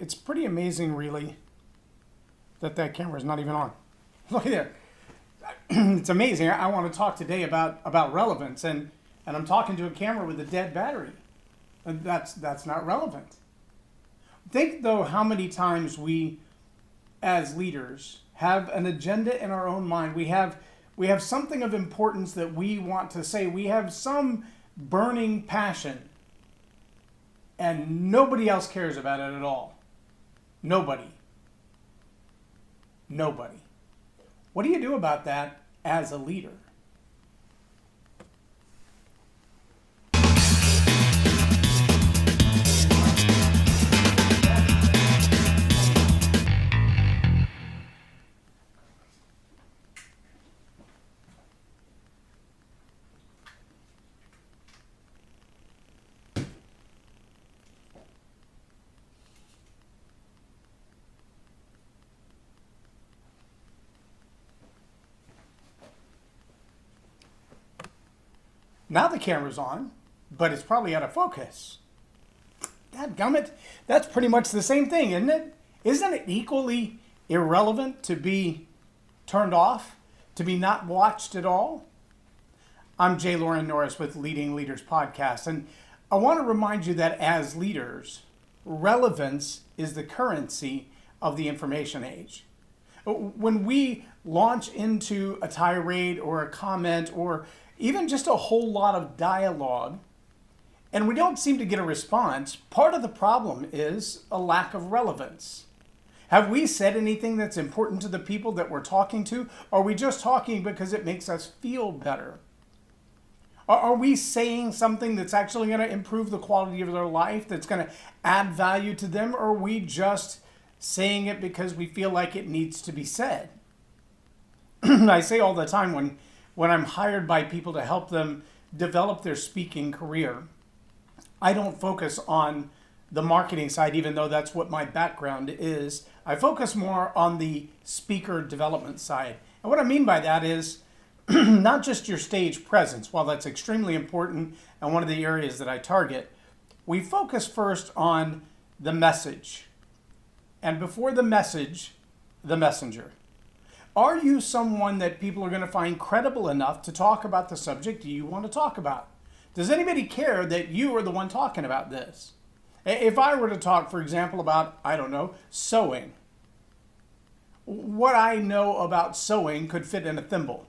It's pretty amazing, really, that camera's not even on. Look at there. It's amazing. I want to talk today about relevance, and I'm talking to a camera with a dead battery. And that's not relevant. Think, though, how many times we, as leaders, have an agenda in our own mind. We have something of importance that we want to say. We have some burning passion, and nobody else cares about it at all. Nobody. What do you do about that as a leader? Now the camera's on, but it's probably out of focus. Dadgummit, that's pretty much the same thing, isn't it? Isn't it equally irrelevant to be turned off, to be not watched at all? I'm J Loren Norris with Leading Leaders Podcast, and I want to remind you that as leaders, relevance is the currency of the information age. When we launch into a tirade or a comment or even just a whole lot of dialogue, and we don't seem to get a response, part of the problem is a lack of relevance. Have we said anything that's important to the people that we're talking to? Or are we just talking because it makes us feel better? Are we saying something that's actually going to improve the quality of their life, that's going to add value to them? Or are we just saying it because we feel like it needs to be said? I say all the time when I'm hired by people to help them develop their speaking career, I don't focus on the marketing side, even though that's what my background is. I focus more on the speaker development side. And what I mean by that is not just your stage presence. While that's extremely important and one of the areas that I target, we focus first on the message. And before the message, the messenger. Are you someone that people are going to find credible enough to talk about the subject you want to talk about? Does anybody care that you are the one talking about this? If I were to talk, for example, about, I don't know, sewing, what I know about sewing could fit in a thimble.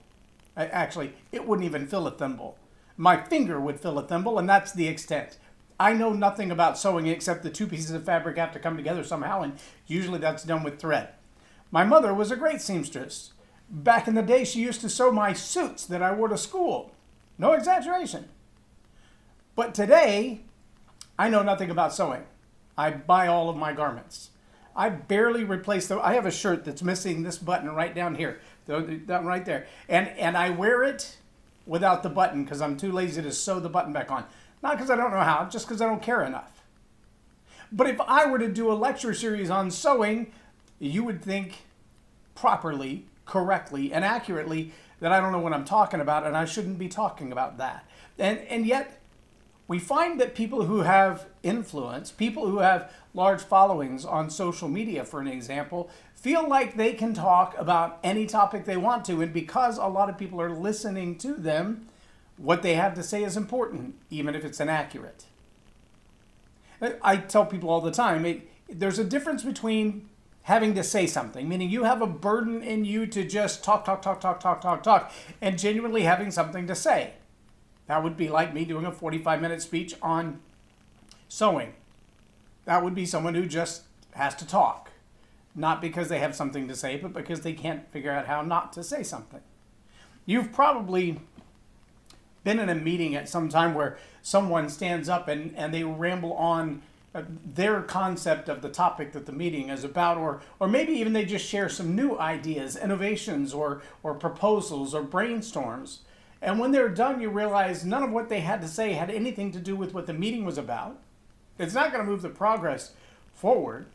Actually, it wouldn't even fill a thimble. My finger would fill a thimble, and that's the extent. I know nothing about sewing except the two pieces of fabric have to come together somehow, and usually that's done with thread. My mother was a great seamstress. Back in the day, she used to sew my suits that I wore to school. No exaggeration. But today, I know nothing about sewing. I buy all of my garments. I barely replace them. I have a shirt that's missing this button right down here, that right there. And I wear it without the button because I'm too lazy to sew the button back on. Not because I don't know how, just because I don't care enough. But if I were to do a lecture series on sewing, you would think properly, correctly, and accurately that I don't know what I'm talking about and I shouldn't be talking about that. And yet, we find that people who have influence, people who have large followings on social media, for an example, feel like they can talk about any topic they want to. And because a lot of people are listening to them, what they have to say is important, even if it's inaccurate. I tell people all the time, there's a difference between having to say something, meaning you have a burden in you to just talk, and genuinely having something to say. That would be like me doing a 45-minute speech on sewing. That would be someone who just has to talk, not because they have something to say, but because they can't figure out how not to say something. You've probably been in a meeting at some time where someone stands up and they ramble on their concept of the topic that the meeting is about, or maybe even they just share some new ideas, innovations, or proposals, or brainstorms. And when they're done, you realize none of what they had to say had anything to do with what the meeting was about. It's not going to move the progress forward.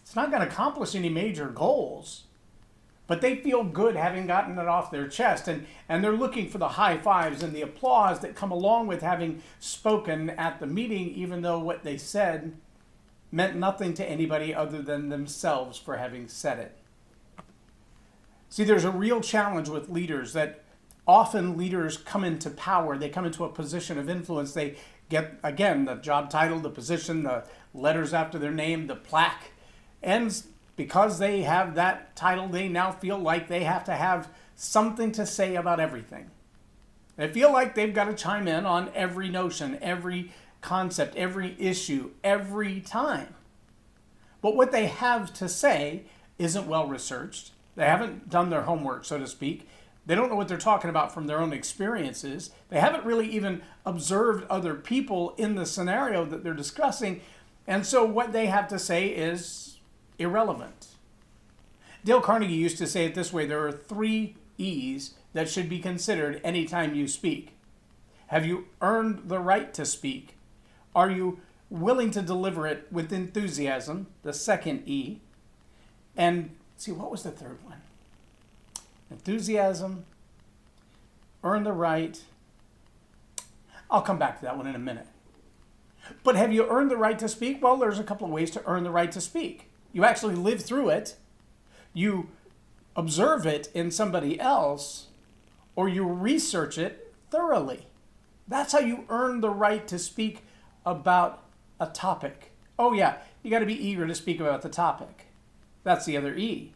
It's not going to accomplish any major goals. But they feel good having gotten it off their chest, and they're looking for the high fives and the applause that come along with having spoken at the meeting, even though what they said meant nothing to anybody other than themselves for having said it. See, there's a real challenge with leaders that often leaders come into power. They come into a position of influence. They get, again, the job title, the position, the letters after their name, the plaque. And because they have that title, they now feel like they have to have something to say about everything. They feel like they've got to chime in on every notion, every concept, every issue, every time. But what they have to say isn't well researched. They haven't done their homework, so to speak. They don't know what they're talking about from their own experiences. They haven't really even observed other people in the scenario that they're discussing. And so what they have to say is irrelevant. Dale Carnegie used to say it this way: there are 3 E's that should be considered anytime you speak. Have you earned the right to speak? Are you willing to deliver it with enthusiasm? The second E. And see, what was the third one? Enthusiasm, earn the right. I'll come back to that one in a minute. But have you earned the right to speak? Well, there's a couple of ways to earn the right to speak. You actually live through it. You observe it in somebody else, or you research it thoroughly. That's how you earn the right to speak about a topic. Oh yeah, you got to be eager to speak about the topic. That's the other E.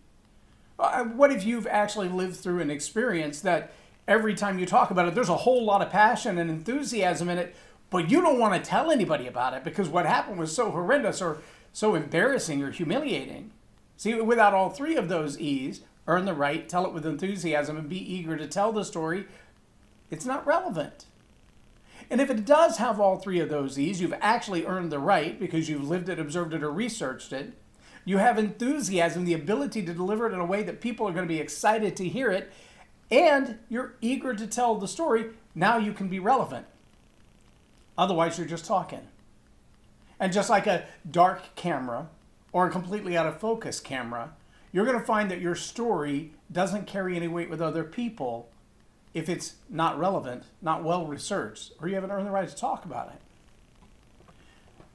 What if you've actually lived through an experience that every time you talk about it, there's a whole lot of passion and enthusiasm in it, but you don't want to tell anybody about it because what happened was so horrendous or so embarrassing or humiliating. See, without all 3 of those E's, earn the right, tell it with enthusiasm, and be eager to tell the story, it's not relevant. And if it does have all 3 of those E's, you've actually earned the right because you've lived it, observed it, or researched it. You have enthusiasm, the ability to deliver it in a way that people are going to be excited to hear it, and you're eager to tell the story. Now you can be relevant. Otherwise, you're just talking. And just like a dark camera or a completely out of focus camera, you're going to find that your story doesn't carry any weight with other people if it's not relevant, not well researched, or you haven't earned the right to talk about it.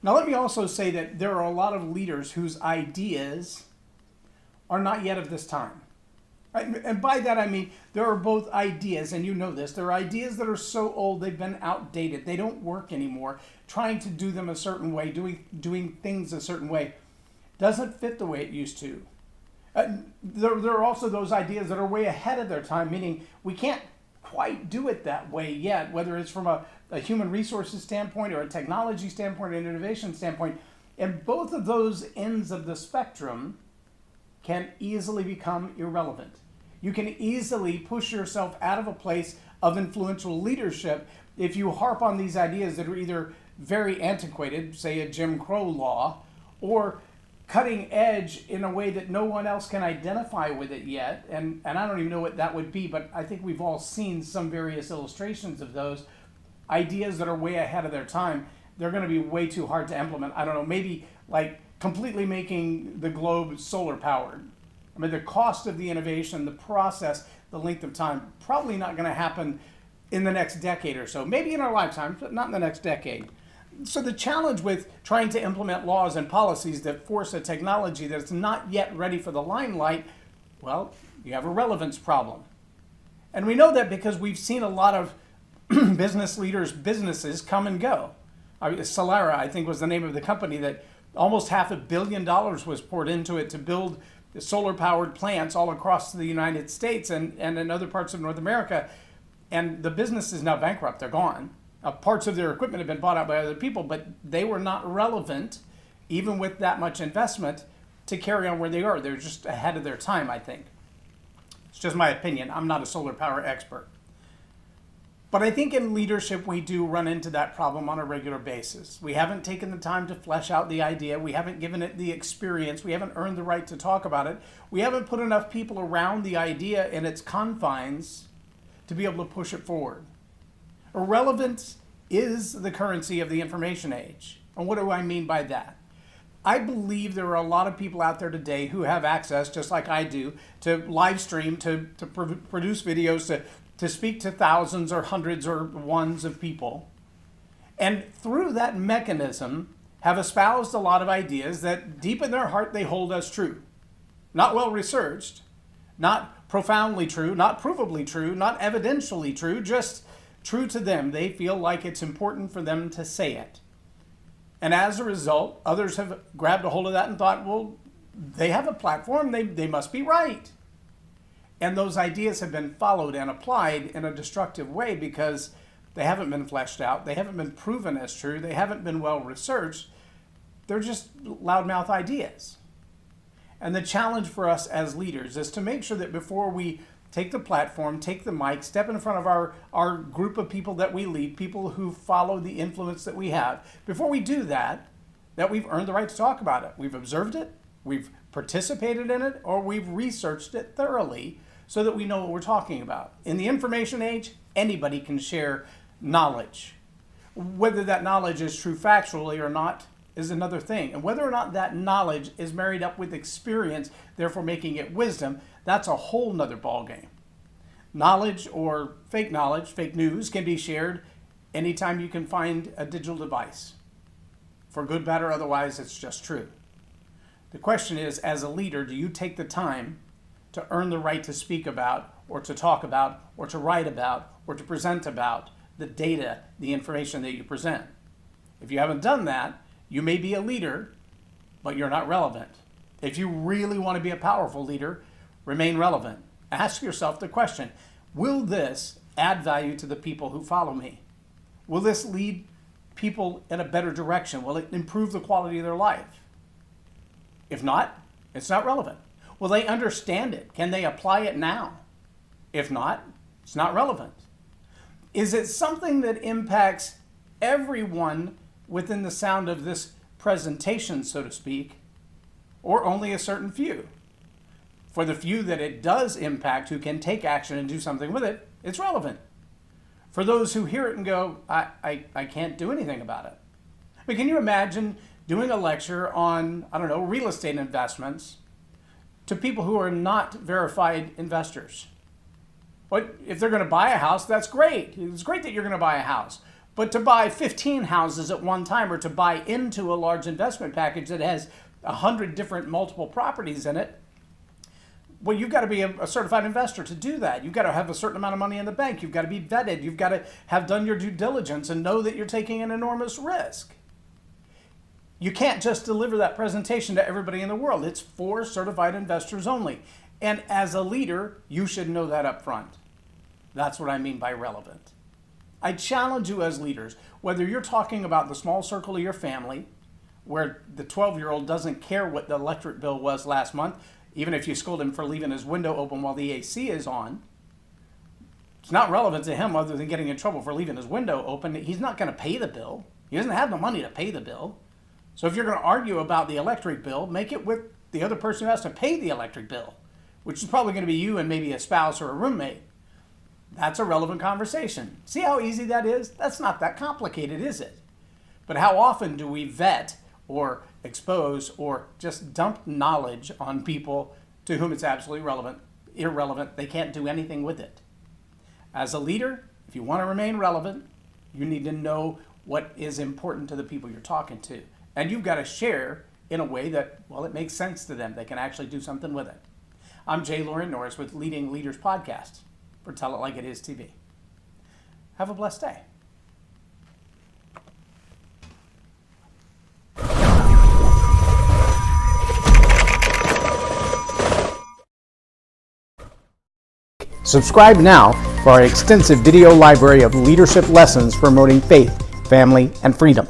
Now, let me also say that there are a lot of leaders whose ideas are not yet of this time. And by that, I mean there are both ideas, and you know this, there are ideas that are so old they've been outdated. They don't work anymore. Trying to do them a certain way, doing things a certain way, doesn't fit the way it used to. There are also those ideas that are way ahead of their time, meaning we can't quite do it that way yet, whether it's from a human resources standpoint or a technology standpoint or an innovation standpoint. And both of those ends of the spectrum can easily become irrelevant. You can easily push yourself out of a place of influential leadership if you harp on these ideas that are either very antiquated, say a Jim Crow law, or cutting edge in a way that no one else can identify with it yet. And I don't even know what that would be, but I think we've all seen some various illustrations of those ideas that are way ahead of their time. They're going to be way too hard to implement. I don't know, maybe like completely making the globe solar powered. I mean, the cost of the innovation, the process, the length of time, probably not going to happen in the next decade or so. Maybe in our lifetime, but not in the next decade. So the challenge with trying to implement laws and policies that force a technology that's not yet ready for the limelight, well, you have a relevance problem. And we know that because we've seen a lot of business leaders' businesses come and go. Solara, I think, was the name of the company that almost $500 million was poured into it to build solar-powered plants all across the United States and in other parts of North America. And the business is now bankrupt. They're gone. Parts of their equipment have been bought out by other people, but they were not relevant, even with that much investment, to carry on where they are. They're just ahead of their time, I think. It's just my opinion. I'm not a solar power expert. But I think in leadership, we do run into that problem on a regular basis. We haven't taken the time to flesh out the idea. We haven't given it the experience. We haven't earned the right to talk about it. We haven't put enough people around the idea in its confines to be able to push it forward. Relevance is the currency of the information age. And what do I mean by that? I believe there are a lot of people out there today who have access, just like I do, to live stream, to produce videos, to speak to thousands or hundreds or ones of people. And through that mechanism, have espoused a lot of ideas that deep in their heart they hold as true. Not well researched, not profoundly true, not provably true, not evidentially true, just true to them. They feel like it's important for them to say it. And as a result, others have grabbed a hold of that and thought, well, they have a platform, they must be right. And those ideas have been followed and applied in a destructive way because they haven't been fleshed out, they haven't been proven as true, they haven't been well researched. They're just loudmouth ideas. And the challenge for us as leaders is to make sure that before we take the platform, take the mic, step in front of our group of people that we lead, people who follow the influence that we have, before we do that, that we've earned the right to talk about it. We've observed it, we've participated in it, or we've researched it thoroughly so that we know what we're talking about. In the information age, anybody can share knowledge. Whether that knowledge is true factually or not is another thing. And whether or not that knowledge is married up with experience, therefore making it wisdom, that's a whole nother ballgame. Knowledge or fake knowledge, fake news, can be shared anytime you can find a digital device. For good, bad, or otherwise, it's just true. The question is, as a leader, do you take the time to earn the right to speak about, or to talk about, or to write about, or to present about the data, the information that you present? If you haven't done that, you may be a leader, but you're not relevant. If you really want to be a powerful leader, remain relevant. Ask yourself the question, will this add value to the people who follow me? Will this lead people in a better direction? Will it improve the quality of their life? If not, it's not relevant. Will they understand it? Can they apply it now? If not, it's not relevant. Is it something that impacts everyone within the sound of this presentation, so to speak, or only a certain few? For the few that it does impact, who can take action and do something with it, it's relevant. For those who hear it and go, I can't do anything about it. But can you imagine doing a lecture on, I don't know, real estate investments to people who are not verified investors? But if they're going to buy a house, that's great. It's great that you're going to buy a house. But to buy 15 houses at one time, or to buy into a large investment package that has 100 different multiple properties in it, well, you've got to be a certified investor to do that. You've got to have a certain amount of money in the bank. You've got to be vetted. You've got to have done your due diligence and know that you're taking an enormous risk. You can't just deliver that presentation to everybody in the world. It's for certified investors only. And as a leader, you should know that up front. That's what I mean by relevant. I challenge you as leaders, whether you're talking about the small circle of your family, where the 12-year-old doesn't care what the electric bill was last month, even if you scold him for leaving his window open while the AC is on. It's not relevant to him other than getting in trouble for leaving his window open. He's not going to pay the bill. He doesn't have the money to pay the bill. So if you're going to argue about the electric bill, make it with the other person who has to pay the electric bill, which is probably going to be you and maybe a spouse or a roommate. That's a relevant conversation. See how easy that is? That's not that complicated, is it? But how often do we vet or expose or just dump knowledge on people to whom it's absolutely irrelevant? They can't do anything with it. As a leader, if you want to remain relevant, you need to know what is important to the people you're talking to. And you've got to share in a way that, well, it makes sense to them. They can actually do something with it. I'm J Loren Norris with Leading Leaders Podcast for Tell It Like It Is TV. Have a blessed day. Subscribe now for our extensive video library of leadership lessons promoting faith, family, and freedom.